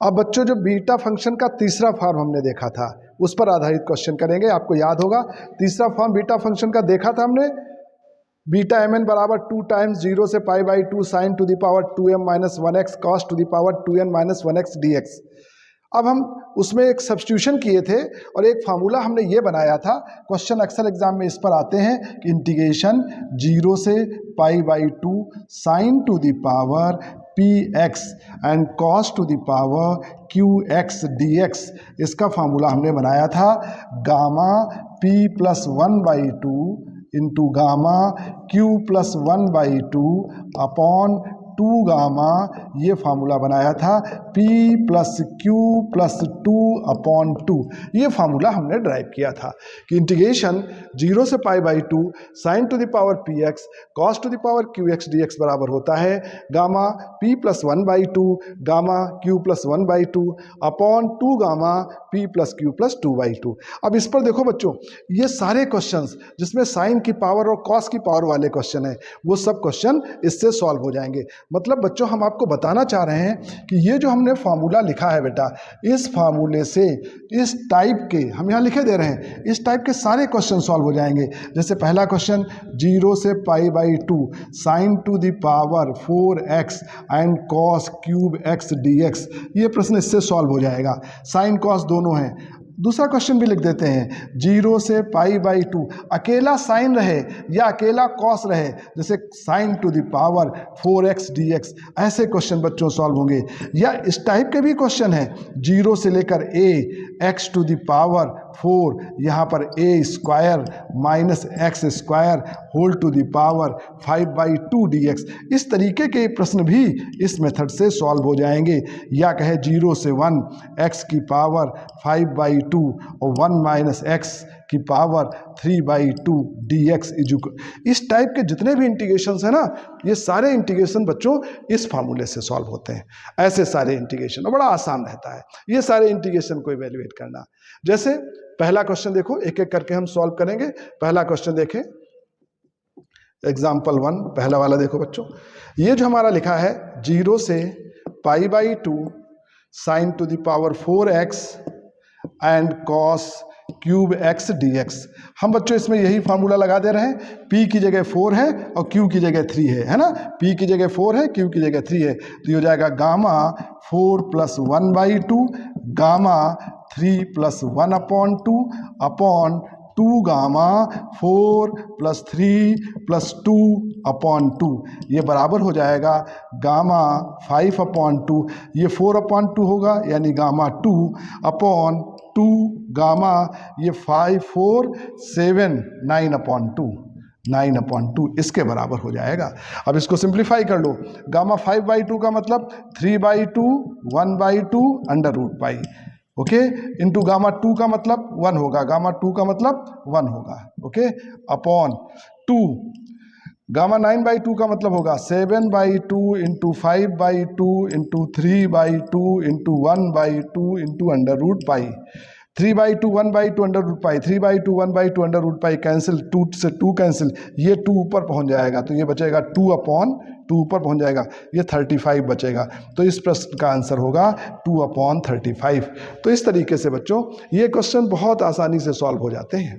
अब बच्चों जो बीटा फंक्शन का तीसरा फॉर्म हमने देखा था उस पर आधारित क्वेश्चन करेंगे। आपको याद होगा तीसरा फॉर्म बीटा फंक्शन का देखा था हमने, बीटा mn बराबर 2 टाइम्स 0 से pi by 2 sign to the power 2m minus 1x cos two the power 2n minus 1x dx। अब हम उसमें एक सब्स्टिट्यूशन किए थे और एक फार्मूला हमने ये बनाया था। क्वेश्चन अक्सर एग्जाम में इस पर आते हैं कि इंटीग्रेशन 0 से pi by 2 sign to the power px and cos two the power qx dx, इसका फार्मूला हमने बनाया था gamma p plus 1/2 into gamma q plus 1/2 upon 2 gamma, ये फार्मूला बनाया था p plus q plus 2 upon 2। ये formula हमने drive किया था कि इंटीग्रेशन 0 से pi by 2 sign to the power px cos two the power qx dx बराबर होता है gamma p plus 1/2 gamma q plus 1/2 upon 2 gamma p plus q plus 2/2। अब इस पर देखो बच्चों, ये सारे क्वेश्चंस जिसमें साइन की पावर और कॉस की पावर वाले क्वेश्चन है वो सब क्वेश्चन इससे सॉल्व हो जाएंगे। मतलब बच्चों हम आपको बताना चाह रहे हैं कि ये जो हमने फार्मूला लिखा है बेटा, इस फार्मूले से इस टाइप के हम यहाँ लिखे दे रहे हैं, इस टाइप के सारे क्वेश्चन सॉल्व हो जाएंगे। जैसे पहला क्वेश्चन 0 से pi by 2 sign to the power 4x and cos cube x dx, ये प्रश्न इससे सॉल्व हो जाएगा, साइन कॉस दोनों हैं। दूसरा क्वेश्चन भी लिख देते हैं 0 से पाई बाई 2 अकेला साइन रहे या अकेला कॉस रहे, जैसे sign to the power 4x dx, ऐसे क्वेश्चन बच्चों सॉल्व होंगे। या इस टाइप के भी क्वेश्चन हैं 0 से लेकर a x to the power 4, यहाँ पर a square minus x square whole to the power 5/2 dx, इस तरीके के प्रश्न भी इस मेथड से सॉल्व हो जाएंगे। या कहे 0 से 1 x की पावर 5/2 और 1 माइनस एक्स की पावर 3/2 dx इजुक, इस टाइप के जितने भी इंटीग्रेशंस हैं ना, ये सारे इंटीग्रेशन बच्चों इस फार्मूले से सॉल्व होते हैं। ऐसे सारे इंटीग्रेशन और बड़ा आसान रहता है ये सारे इंटीग्रेशन को इवेल्युएट करना। जैसे पहला क्वेश्चन देखो, एक एक करके हम सॉल्व करेंगे। पहला क्वेश्चन देखें, एग्जाम्पल 1 पहला वाला देखो बच्चों, ये जो हमारा लिखा है 0 से pi by 2 sign to the power 4x and cos cube x dx। हम बच्चों इसमें यही फार्मूला लगा दे रहे हैं, p की जगह 4 है और q की जगह 3 है ना, p की जगह 4 है, q की जगह 3 है, तो ये हो जाएगा gamma 4 plus 1/2 gamma 3 plus 1 upon 2 upon 2 gamma 4 plus 3 plus 2 upon 2, ये बराबर हो जाएगा गामा 5 अपॉन 2, ये 4 अपॉन 2 होगा यानी गामा 2 अपॉन 2 गामा, ये 5 4 7 9 अपॉन 2, 9 अपॉन 2 इसके बराबर हो जाएगा। अब इसको सिंप्लीफाई कर लो, गामा 5/2 का मतलब 3/2 1/2 under root pi, okay, into gamma 2 का मतलब 1 होगा, गामा 2 का मतलब 1 होगा, ओके, अपॉन 2 गामा 9/2 का मतलब होगा 7/2 into 5/2 into 3/2 into 1/2 into under root pi, 3/2 1/2 under root pi, 3/2 1/2 under root pi cancel, 2 से 2 कैंसिल, ये 2 ऊपर पहुंच जाएगा तो ये बचेगा 2 अपॉन 2 ऊपर पहुंच जाएगा, ये 35 बचेगा। तो इस प्रश्न का आंसर होगा 2 अपॉन 35। तो इस तरीके से बच्चों ये क्वेश्चन बहुत आसानी से सॉल्व हो जाते हैं।